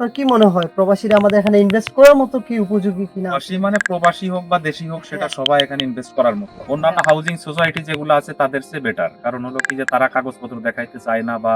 আপনার কি মনে হয় প্রবাসীরা আমাদের এখানে ইনভেস্ট করার মতো কি উপযোগী কিনা? প্রবাসী মানে প্রবাসী হোক বা দেশি হোক সেটা সবাই এখানে ইনভেস্ট করার মতো। অন্যান্য হাউজিং সোসাইটি যেগুলো আছে তাদের চেয়ে বেটার। কারণ হলো কি যে তারা কাগজপত্র দেখাইতে চায় না বা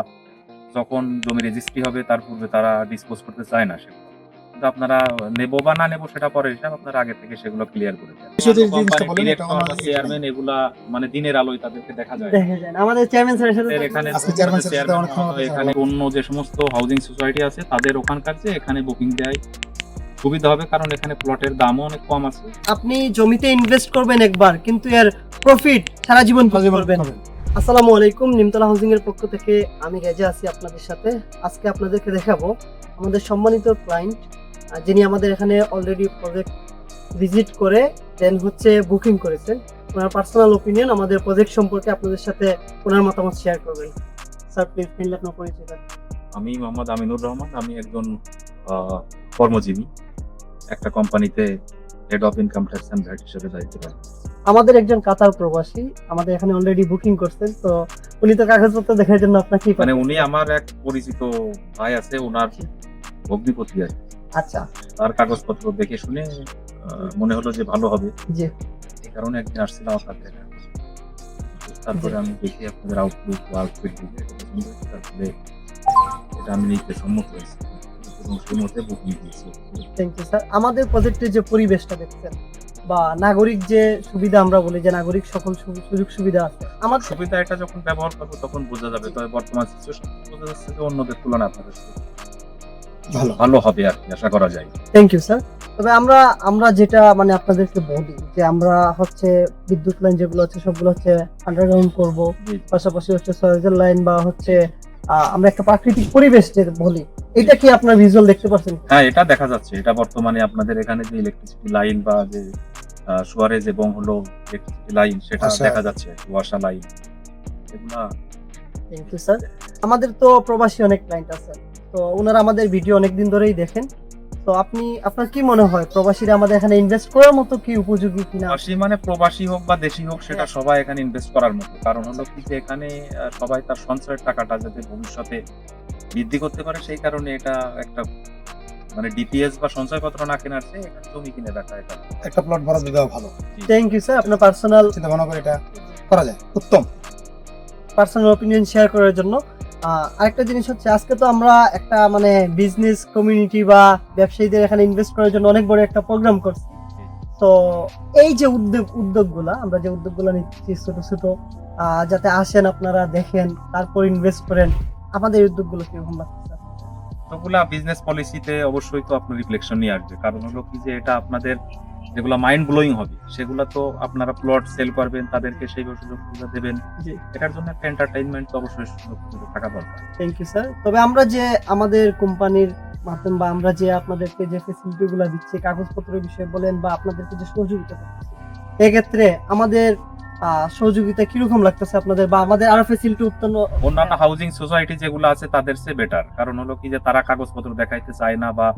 যখন জমি রেজিস্ট্রি হবে তার পূর্বে তারা ডিসপোজ করতে চায় না সেগুলো। কিন্তু আপনারা নেবো বা না নেবো সেটা পরের হিসাব, আপনারা আগে থেকে সেগুলো ক্লিয়ার করে দেন। বিষয়টা যে জিনিসটা বললেন, এটা ডিরেক্টর বা আমার চেয়ারম্যান এগুলা মানে দিনের আলোয় তাদেরকে দেখা যায় না। দেখা যায় না। আমাদের চেয়ারম্যান স্যারের সাথে আমাদের এখানে আজকে চেয়ারম্যান স্যারের সাথে অনেকক্ষণ চেয়ারম্যান আলোচনা এখানে অন্য যে সমস্ত হাউজিং সোসাইটি আছে তাদের ওখানকার যে এখানে বুকিং দেয় সুবিধা হবে, কারণ এখানে প্লটের দামও অনেক কম আছে। আপনি জমিতে ইনভেস্ট করবেন একবার, কিন্তু এর প্রফিট সারা জীবন করবেন। আসসালামু আলাইকুম, নিমতলা হাউজিং এর পক্ষ থেকে আমি রেজা আছি আপনাদের সাথে। আজকে আপনাদেরকে দেখাবো আমাদের সম্মানিত ক্লায়েন্ট যিনি আমাদের এখানে অলরেডি প্রজেক্ট ভিজিট করে দেন হচ্ছে বুকিং করেছেন। ওনার পার্সোনাল ওপিনিয়ন আমাদের প্রজেক্ট সম্পর্কে আপনাদের সাথে ওনার মতামত শেয়ার করবেন। স্যার প্লিজ ফিল আপনার পরিচয় দেন। আমি মোহাম্মদ আমিনুর রহমান, আমি একজন কর্মজীবী, একটা কোম্পানিতে head of income tax and VAT হিসেবে দায়িত্ব পালন করি। আমাদের একজন কাতার প্রবাসী আমাদের এখানে অলরেডি বুকিং করছেন, তো উনি তো কাগজপত্র দেখার জন্য আপনাকে কি মানে উনি আমার এক পরিচিত ভাই আছে, ওনার ভগ্নিপতি আছে। আচ্ছা তার কাগজপত্র দেখে শুনে মনে হলো যে ভালো হবে, জি এই কারণে একদিন আসছিলাম আপনার দেখা। তারপরে আমি দেখি আপনাদের আউটলুক আউটফিট দিকে তারপরে এটা আমি নিতে সম্মত হয়েছি এবং সেই মতে বুকিং দিয়েছি। Thank you sir. আমাদের প্রজেক্টের যে পরিবেশটা দেখছেন বা নাগরিক যে সুবিধা, আমরা বলি যে নাগরিক সকল সুযোগ সুবিধা আছে, আমার সুবিধা এটা যখন ব্যবহার করবো তখন বোঝা যাবে। তবে বর্তমান সিচুয়েশন বোঝা যাচ্ছে যে অন্যদের তুলনায় আপনাদের ভালো হবে আর কি আশা করা যায়। Thank you sir. তবে আমরা যেটা মানে আপনাদেরকে বলি যে আমরা হচ্ছে বিদ্যুৎ লাইন যেগুলো আছে সবগুলো হচ্ছে আন্ডারগ্রাউন্ড করব, পাশাপাশি হচ্ছে সয়েজের লাইন বা হচ্ছে আমরা একটা প্রাকৃতিক পরিবেশ যে বলি, এটা কি আপনার ভিজুয়াল দেখতে পাচ্ছেন? হ্যাঁ, এটা দেখা যাচ্ছে। এটা বর্তমানে আপনাদের এখানে যে ইলেকট্রিসিটি লাইন বা যে সুয়ারেজ এবং হলো ইলেকট্রিসিটি লাইন সেটা দেখা যাচ্ছে, ওয়াসা লাইন এগুলা। Thank you sir. আমাদের তো প্রবাসী অনেক ক্লায়েন্ট আছে, তো ওনারা আমাদের ভিডিও অনেকদিন ধরেই দেখেন। তো আপনার কি মনে হয় প্রবাসীরা আমাদের এখানে ইনভেস্ট করার মতো কি উপযোগী কিনা? প্রবাসী মানে প্রবাসী হোক বা দেশি হোক সেটা সবাই এখানে ইনভেস্ট করার মতো। কারণ হলো কি যে এখানে সবাই তার সঞ্চয়ের টাকাটা যাতে ভবিষ্যতে বৃদ্ধি করতে পারে, সেই কারণে এটা একটা মানে ডিপিএস বা সঞ্চয়পত্র না কেনার চেয়ে এখানে জমি কিনে রাখা এটা একটা প্লট বরাদ্দ দেওয়া ভালো। থ্যাংক ইউ স্যার, আপনার পার্সোনাল চিন্তা ভাবনা করে এটা করা যায়, উত্তম। পার্সোনাল অপিনিয়ন শেয়ার করার জন্য। আরেকটা জিনিস হচ্ছে, আজকে তো আমরা একটা মানে বিজনেস কমিউনিটি বা ব্যবসায়ীদের এখানে ইনভেস্ট করার জন্য অনেক বড় একটা প্রোগ্রাম করছি। তো এই যে উদ্যোগগুলা আমরা যে উদ্যোগগুলো নিচ্ছি ছোট ছোট, যাতে আসেন আপনারা দেখেন তারপর ইনভেস্ট করেন, আমাদের উদ্যোগগুলো কিরকম লাগছে? ওগুলা বিজনেস পলিসিতে অবশ্যই তো আপনার রিফ্লেকশন নিয়ে আসবে। কারণ হলো কি যে এটা আপনাদের যেগুলো মাইন্ড ব্লোয়িং হবে সেগুলো তো আপনারা প্লট সেল করবেন, তাদেরকে সেই সুযোগ সুবিধা দেবেন। জি, এটার জন্য একটা এন্টারটেইনমেন্ট তো অবশ্যই সুযোগ সুবিধা থাকা দরকার। Thank you sir. তবে আমরা যে আমাদের কোম্পানির মাধ্যমে বা আমরা যে আপনাদেরকে যে ফেসিলিটি গুলো দিচ্ছি, কাগজপত্রের বিষয়ে বলেন বা আপনাদেরকে যে সহযোগিতা করতেছি, এক্ষেত্রে আমাদের সহযোগিতা কিরকম লাগতেছে আপনাদের, বা আমাদের আরো ফেসিলিটি উত্তন্ন? অন্যান্য হাউজিং সোসাইটি যেগুলো আছে তাদের চেয়ে বেটার। কারণ হলো কি যে তারা কাগজপত্র দেখাইতে চায় না বা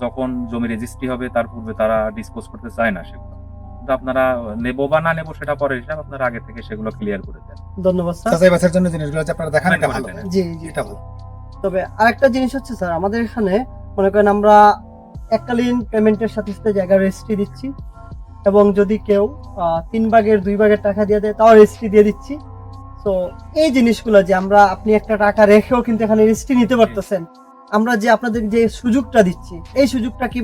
যখন জমি রেজিস্ট্রি হবে তার পূর্বে তারা ডিসপোজ করতে চায় না সেগুলো। কিন্তু আপনারা নেবো বা না নেবো সেটা পরের হিসাব, আপনারা আগে থেকে সেগুলো ক্লিয়ার করে দেন। ধন্যবাদ স্যার। যাচাই বাছাইয়ের জন্য জিনিসগুলো যে আপনারা দেখান এটা ভালো। জি জি, এটা ভালো। তবে আরেকটা জিনিস হচ্ছে স্যার, আমাদের এখানে মনে করেন আমরা এককালীন পেমেন্টের সাথে সাথে জায়গা রেজিস্ট্রি দিচ্ছি, এবং যদি কেউ 3 ভাগের 2 ভাগের টাকা দিয়ে দেয় তাও রেজিস্ট্রি দিয়ে দিচ্ছি। তো এই জিনিসগুলো যে আপনি একটা টাকা রেখেও কিন্তু এখানে রেজিস্ট্রি নিতে পারতেছেন, আমরা যে আপনাদের যে সুযোগটা দিচ্ছি, এই সুযোগটা কি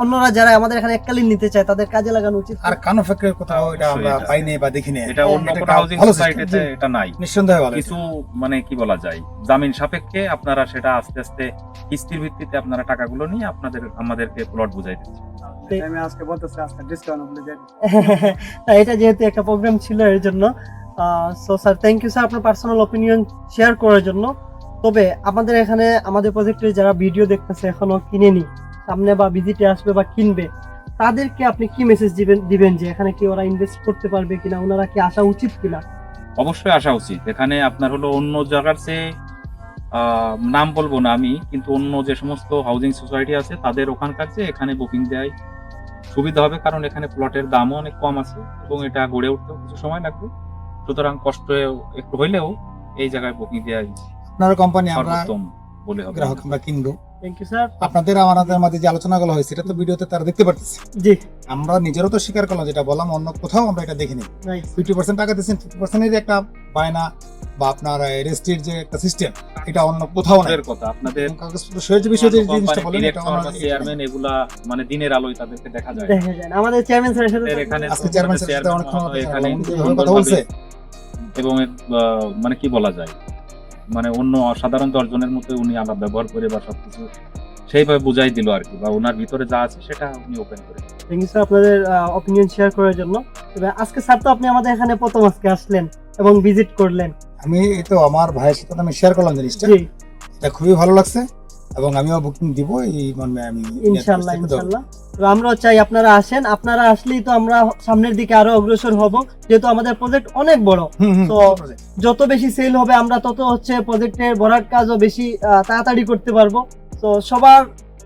অন্যরা যারা আমাদের এখানে এককালীন নিতে চায় তাদের কাজে লাগানো উচিত? আর কানো ফ্যাক্টরির কোথাও এটা আমরা পাইনি বা দেখিনি। এটা অন্য কোনো হাউজিং সোসাইটিতে এটা নাই। নিঃসন্দেহে ভালো। কিছু মানে কি বলা যায়, জামিন সাপেক্ষে আপনারা সেটা আস্তে আস্তে কিস্তির ভিত্তিতে আপনারা টাকাগুলো নিয়ে আমাদেরকে প্লট বুঝাই দিচ্ছেন। আমি আজকে বলতেছি আজকে ডিসকাউন্ট আপনি দেন। এটা যেহেতু একটা প্রোগ্রাম ছিল এর জন্য। So sir thank you sir আপনার পার্সোনাল অপিনিয়ন শেয়ার করার জন্য। তবে আমাদের এখানে আমাদের প্রজেক্টে যারা ভিডিও দেখতেছে এখনো কিনেনি, সামনে বা ভিজিটে আসবে বা কিনবে, তাদেরকে আপনি কি মেসেজ দিবেন যে এখানে কি ওরা ইনভেস্ট করতে পারবে কিনা, ওনারা কি আসা উচিত কিনা? অবশ্যই আসা উচিত। এখানে আপনার হলো অন্য জায়গার চেয়ে নাম বলবো না আমি, কিন্তু অন্য যে সমস্ত হাউজিং সোসাইটি আছে তাদের ওখানকার চেয়ে এখানে বুকিং দেয় সুবিধা হবে, কারণ এখানে প্লটের দামও অনেক কম আছে এবং এটা গড়ে উঠতেও কিছু সময় লাগবে। সুতরাং কষ্ট একটু হইলেও এই জায়গায় বুকিং দেওয়া আপনার কোম্পানি আমরা সর্বোত্তম বলে হবে। গ্রাহক আমরা কিনবো। Thank you sir. আপনাদের আমাদের মধ্যে যে আলোচনাগুলো হয়েছে এটা তো ভিডিওতে তারা দেখতে পারতেছে। জি আমরা নিজেরও তো স্বীকার করলাম, যেটা বললাম অন্য কোথাও আমরা এটা দেখিনি। নাইস। 50% টাকা দিচ্ছেন, 50% এর একটা বায়না বা আপনার রেজিস্ট্রির যে একটা সিস্টেম, এটা অন্য কোথাও নাই। ওদের কথা আপনাদের কাগজপত্র সহের যে বিষয়ে যে জিনিসটা বলেন এটা ডিরেক্টর অন্য বা চেয়ারম্যান এগুলা মানে দিনের আলোয় তাদেরকে দেখা যায়। দেখা যায় না। আমাদের চেয়ারম্যান স্যারের সাথে আমাদের এখানে আজকে চেয়ারম্যান স্যারের সাথে অনেকক্ষণ এখানে কথা বলছে। এবং মানে কি বলা যায়, মানে অন্য সাধারণ 10 জনের মতো উনি আলাপ ব্যবহার করে বা সবকিছু সেইভাবে বুঝাই দিল আর কি, বা ওনার ভিতরে যা আছে সেটা উনি ওপেন করে। থ্যাংক ইউ স্যার আপনাদের অপিনিয়ন শেয়ার করার জন্য। তবে আজকে স্যার তো আপনি আমাদের এখানে প্রথম আজকে আসলেন এবং ভিজিট করলেন। আমি এই তো আমার ভাইয়ের সাথে আমি শেয়ার করলাম জিনিসটা, জি এটা খুবই ভালো লাগছে এবং আমিও বুকিং দিব এই মর্মে আমি ইনশাআল্লাহ ইনশাআল্লাহ। তো আমরাও চাই আপনারা আসেন, আপনারা আসলেই তো আমরা সামনের দিকে আরো অগ্রসর হব, যেহেতু আমাদের প্রজেক্ট অনেক বড়। তো যত বেশি সেল হবে আমরা তত হচ্ছে প্রজেক্টের ভরাট কাজও বেশি তাড়াতাড়ি করতে পারবো। তো সবার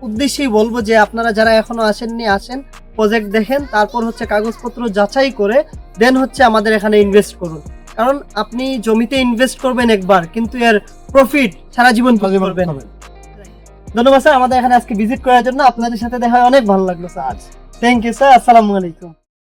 উদ্দেশ্যেই বলবো যে আপনারা যারা এখনো আসেননি আসেন, প্রজেক্ট দেখেন, তারপর হচ্ছে কাগজপত্র যাচাই করে দেন হচ্ছে আমাদের এখানে ইনভেস্ট করুন। কারণ আপনি জমিতে ইনভেস্ট করবেন একবার, কিন্তু এর প্রফিট সারা জীবন করবেন। ধন্যবাদ স্যার আমাদের এখানে আজকে ভিজিট করার জন্য। আপনাদের সাথে দেখা হয় অনেক ভালো লাগলো স্যার। Thank you sir. আসসালামু আলাইকুম।